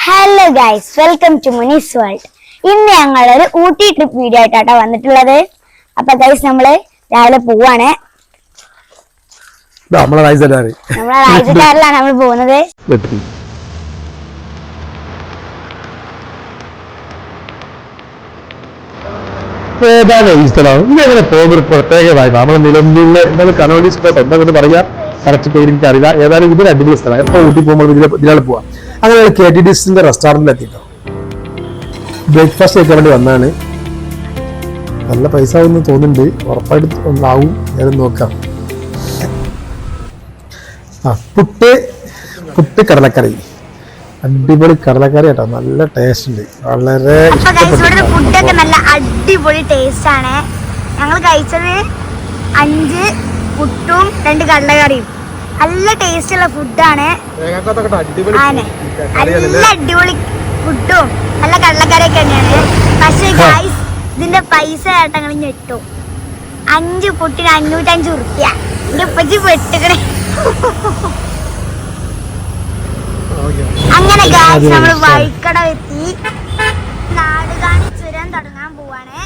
Hello guys, welcome to Munees world. ഇന്ന് ഞങ്ങളൊരു Ooty trip video ആയിട്ടാണ് വന്നിട്ടുള്ളത്. അപ്പൊ ഗൈസ് നമ്മള് രാവിലെ പോവാണ്. നമ്മളെ റൈസക്കാരിലാണ് നമ്മൾ പോകുന്നത്. പ്രത്യേകമായി നമ്മുടെ നിലമ്പൂരിലെ കനോലി സ്പോട്ട് എന്താണെന്ന് പറയാം, കറക്റ്റ് പേര് എനിക്ക് അറിയില്ല. ഏതായാലും ഇതൊരു അടിപൊളി സ്ഥലം. എപ്പോൾ ഊട്ടി പോകുമ്പോൾ ഇതിലാണ് പോവാം. അങ്ങനെ KTDCന്റെ റെസ്റ്റോറന്റിൽ എത്തിട്ടോ ബ്രേക്ക്ഫാസ്റ്റ് കഴിക്കാൻ വേണ്ടി വന്നാണ്. നല്ല പൈസ ആവുമെന്ന് തോന്നുന്നുണ്ട്, ഉറപ്പായിട്ട് ഒന്നാവും. ഞാനും നോക്കാം. പുട്ട് കടലക്കറി, അടിപൊളി കടലക്കറി കേട്ടോ, നല്ല ടേസ്റ്റ് ഉണ്ട്. വളരെ ഫുഡൊക്കെ നല്ല അടിപൊളി ടേസ്റ്റ് ആണ്. ഞങ്ങൾ കഴിച്ചത് 5 പുട്ടും 2 കടലക്കറിയും. നല്ല ടേസ്റ്റ് ഉള്ള ഫുഡാണ്. നല്ല അടിപൊളി ഫുഡും നല്ല കടലക്കറിയൊക്കെ തന്നെയാണ്. പക്ഷെ ഗൈസ് ഇതിന്റെ പൈസ കേട്ടോ ഞങ്ങൾ ഞെട്ടും. 5 പുട്ടിന് 505 ഉറുപ്പ്യ. എന്റെ ഉപ്പച്ചി പെട്ടുകണേ. അങ്ങനെ ഗൈസ് നമ്മള് വഴിക്കട എത്തി. നാടുകാണി ചുരം തുടങ്ങാൻ പോവാണ്.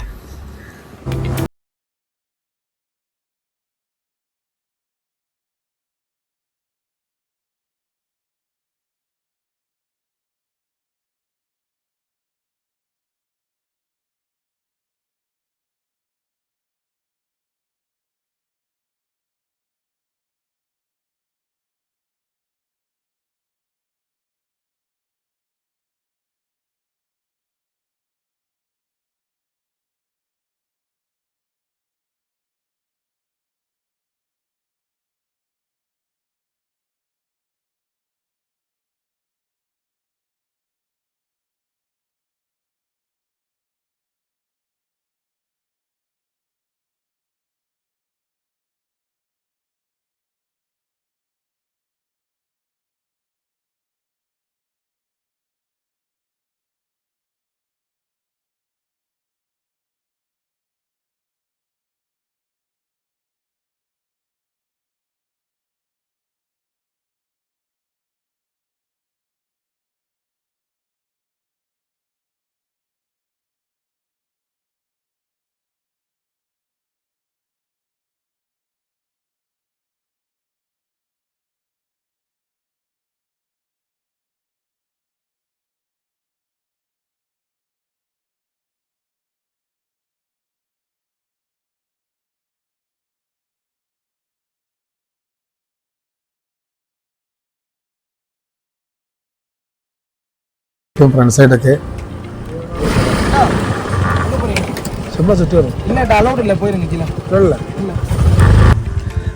ഫ്രണ്ട്സായിട്ടൊക്കെ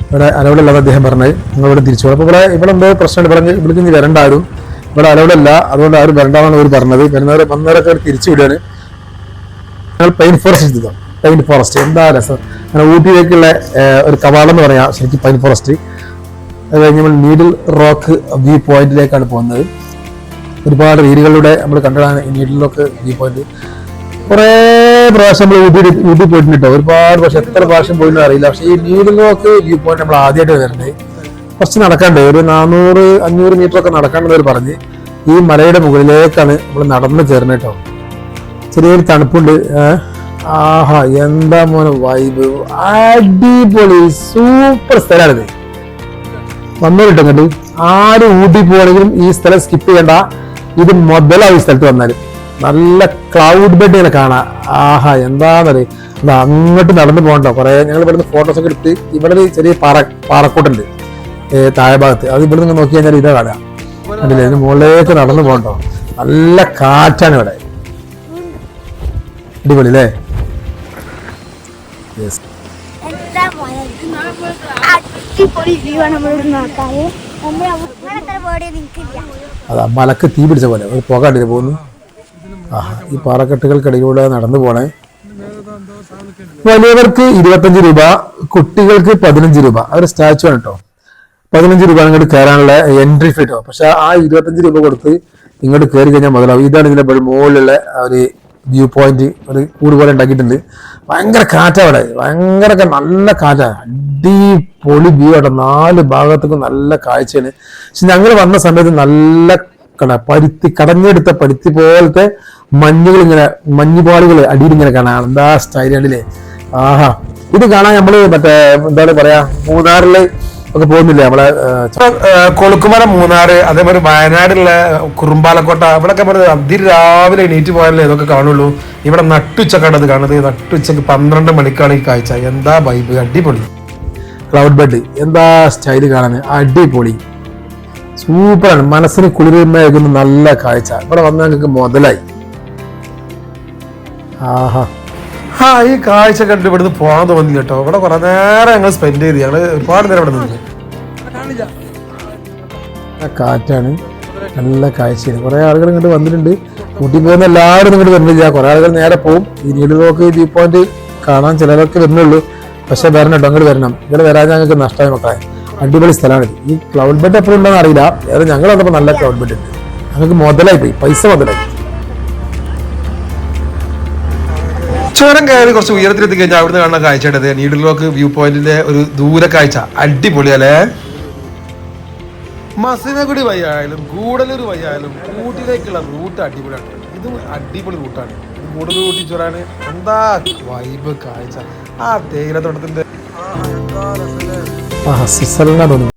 ഇവിടെ അലൗഡില്ലാതെ അദ്ദേഹം പറഞ്ഞത് നിങ്ങളിവിടെ തിരിച്ചു പോകും. അപ്പോൾ ഇവിടെ എന്തോ പ്രശ്നമുണ്ട്, പറഞ്ഞ് ഇവിടേക്ക് ഇനി വരണ്ടാരും, ഇവിടെ അലൗഡല്ല, അതുകൊണ്ട് ആരും വരണ്ടാന്നാണ് അവർ പറഞ്ഞത്. വന്നവരൊക്കെ തിരിച്ചു വിടുകയാണ്. ഞങ്ങൾ പൈൻ ഫോറസ്റ്റ് എന്താ രസം. അങ്ങനെ ഊട്ടിയിലേക്കുള്ള ഒരു കവാടം എന്ന് പറയാം ശരിക്കും പൈൻ ഫോറസ്റ്റ്. അത് കഴിഞ്ഞ് നമ്മൾ നീഡിൽ റോക്ക് വ്യൂ പോയിന്റിലേക്കാണ് പോകുന്നത്. ഒരുപാട് റീലുകളിലൂടെ നമ്മൾ കണ്ടതാണ് ഈ നീഡിൽ റോക്ക് വ്യൂ പോയിന്റ്. കുറേ പ്രാവശ്യം നമ്മൾ ഊട്ടി പോയിട്ടുണ്ട് കേട്ടോ, ഒരുപാട് പക്ഷെ എത്ര പ്രാവശ്യം പോയിട്ടോ അറിയില്ല. പക്ഷെ ഈ നീഡിൽ റോക്ക് വ്യൂ പോയിന്റ് നമ്മൾ ആദ്യമായിട്ട് വരുന്നത്. കുറച്ച് നടക്കാണ്ട്, ഒരു 400-500 മീറ്റർ ഒക്കെ നടക്കാണ്ടെന്നവർ പറഞ്ഞ് ഈ മലയുടെ മുകളിലേക്കാണ് നമ്മൾ നടന്ന് കയറുന്നത് കേട്ടോ. ചെറിയൊരു തണുപ്പുണ്ട്. ആഹാ, എന്താ മോനെ വൈബ്, അടിപൊളി സൂപ്പർ സ്ഥലമാണിത്. വന്നു കിട്ടും കണ്ടു. ആരും ഊട്ടി പോകണമെങ്കിലും ഈ സ്ഥലം സ്കിപ്പ് ചെയ്യണ്ട, ഇത് മുതലാവും ഈ സ്ഥലത്ത് വന്നാലും. നല്ല ക്ലൗഡ് ബെഡ് ഇങ്ങനെ കാണാം. ആഹാ, എന്താന്നറിയ, അത് അങ്ങോട്ട് നടന്നു പോകണ്ടോ. കുറെ ഞങ്ങൾ ഇവിടുന്ന് ഫോട്ടോസൊക്കെ എടുത്ത് ഇവിടെ ഒരു ചെറിയ പാറക്കൂട്ടുണ്ട് താഴെ ഭാഗത്ത്. അത് ഇവിടെ നിന്ന് നോക്കി കഴിഞ്ഞാൽ ഇതാ കാണാം. അതില്ലേ, ഇതിന് മുകളിലേക്ക് നടന്നു പോകണ്ടോ. നല്ല കാറ്റാണ് ഇവിടെ, അടിപൊളി അല്ലേ. അതാ മലക്ക് തീ പിടിച്ച പോലെ ഒരു പുക കണ്ടിട്ട് പോകുന്നു. ആഹാ, ഈ പാറക്കെട്ടുകൾക്കിടയിലൂടെ നടന്നു പോണേ. വലിയവർക്ക് 25 രൂപ, കുട്ടികൾക്ക് 15 രൂപ. അവർ സ്റ്റാച്ചു ആണ് കേട്ടോ. 15 രൂപ ഇങ്ങോട്ട് കയറാനുള്ള എൻട്രി ഫീ കേട്ടോ. പക്ഷെ ആ 25 രൂപ കൊടുത്ത് ഇങ്ങോട്ട് കയറി കഴിഞ്ഞാൽ മുതലാവും. ഇതാണ് ഇതിന്റെ മുകളിലുള്ള ഒരു വ്യൂ പോയിന്റ് ഒരു കൂട് പോലെ ഉണ്ടാക്കിയിട്ടുണ്ട്. ഭയങ്കര കാറ്റാ അവിടെ, ഭയങ്കര നല്ല കാറ്റാ, അടിപൊളി വ്യൂ ആട്ടോ. 4 ഭാഗത്തേക്കും നല്ല കാഴ്ചയാണ്. പക്ഷെ ഞങ്ങൾ വന്ന സമയത്ത് നല്ല പരുത്തി, കടഞ്ഞെടുത്ത പരുത്തി പോലത്തെ മഞ്ഞുകൾ ഇങ്ങനെ, മഞ്ഞുപാടുകൾ അടിയിൽ ഇങ്ങനെ കാണാം. എന്താ സ്റ്റൈൽ കണ്ടില്ലേ? ആഹാ, ഇത് കാണാൻ നമ്മള് മറ്റേ എന്താണ് പറയാ, മൂന്നാറില് ഒക്കെ പോകുന്നില്ലേ നമ്മളെ കൊളുക്കുമല, മൂന്നാറ്, അതേപോലെ വയനാടുള്ള കുറുമ്പാലക്കോട്ട, ഇവിടെയൊക്കെ അതിരാവിലെ എണീറ്റ് പോയാലേ ഇതൊക്കെ കാണുള്ളൂ. ഇവിടെ നട്ടുച്ചക്കാണ് അത് കാണുന്നത്. നട്ടുച്ചക്ക് 12 മണിക്കാണ് ഈ കാഴ്ച. എന്താ വൈബ്, അടിപൊളി. ക്ലൗഡ് ബെഡ് എന്താ സ്റ്റൈല് കാണാൻ, അടിപൊളി, സൂപ്പറാണ്. മനസ്സിന് കുളിർമയേകുന്ന നല്ല കാഴ്ച. ഇവിടെ വന്നാൽ ഞങ്ങൾക്ക് മുതലായി. ആഹാ, ഈ കാഴ്ച കണ്ട് ഇവിടുന്ന് പോകാൻ തോന്നി കേട്ടോ. ഇവിടെ കുറെ നേരം ഞങ്ങൾ സ്പെൻഡ് ചെയ്ത്, ഞങ്ങൾ ഒരുപാട് നേരം ഇവിടെ നിന്ന്. കാറ്റാണ്, നല്ല കാഴ്ചയാണ്. കുറെ ആളുകൾ ഇങ്ങോട്ട് വന്നിട്ടുണ്ട്. കൂട്ടി പോകുന്ന എല്ലാവരും ഇങ്ങോട്ട് വരുന്നില്ല. കുറെ ആളുകൾ നേരെ പോകും. ഈ നീഡിലോക്ക് വ്യൂ പോയിന്റ് കാണാൻ ചിലരൊക്കെ വരുന്നുള്ളൂ. പക്ഷെ വരണം കേട്ടോ, അങ്ങോട്ട് വരണം. ഇവിടെ വരാൻ ഞങ്ങൾക്ക് നഷ്ടമായി മക്കളെ. അടിപൊളി സ്ഥലമാണ്. ഈ ക്ലൗഡ് ബെഡ് എപ്പോഴും ഉണ്ടോന്ന് അറിയില്ല. ഏതായാലും ഞങ്ങൾ വന്നപ്പോൾ നല്ല ക്ലൗഡ് ബെഡ് ഉണ്ട്. ഞങ്ങൾക്ക് മുതലായി പോയി, പൈസ മുതലായി. ചുരം കയറി കുറച്ച് ഉയരത്തിലെത്തി കഴിഞ്ഞാൽ അവിടുന്ന് കാണുന്ന കാഴ്ചയുണ്ട് നീഡിലോക്ക് വ്യൂ പോയിന്റിന്റെ ഒരു ദൂര കാഴ്ച. അടിപൊളിയല്ലേ? മസിനഗുഡി വഴിയായാലും ഗൂഡലൂർ വഴിയായാലും ഊട്ടിയിലേക്കുള്ള റൂട്ട് അടിപൊളിയാണ്. ഇതും അടിപൊളി റൂട്ടാണ്. ഗൂഡലൂർ ഊട്ടി ചുരാന് എന്താ വൈബ് കാഴ്ച. ആ തേയിലത്തോട്ടത്തിന്റെ സ്വിറ്റ്സർലൻഡ് തോന്നുന്നു.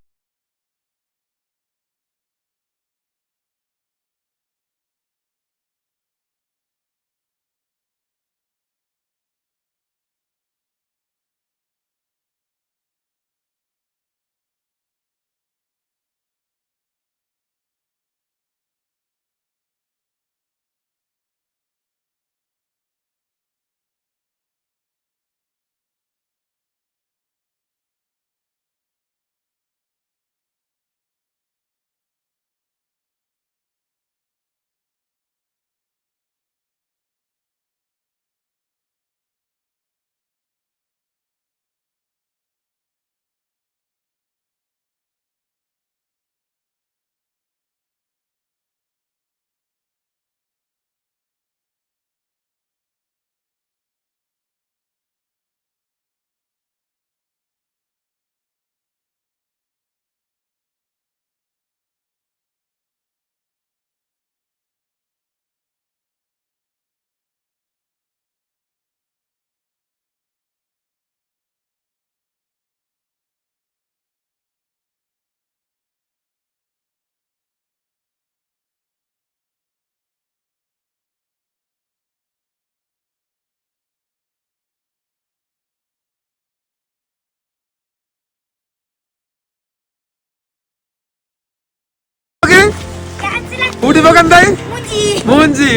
ഊട്ടി പോകാൻ എന്തായി? മൂഞ്ചി.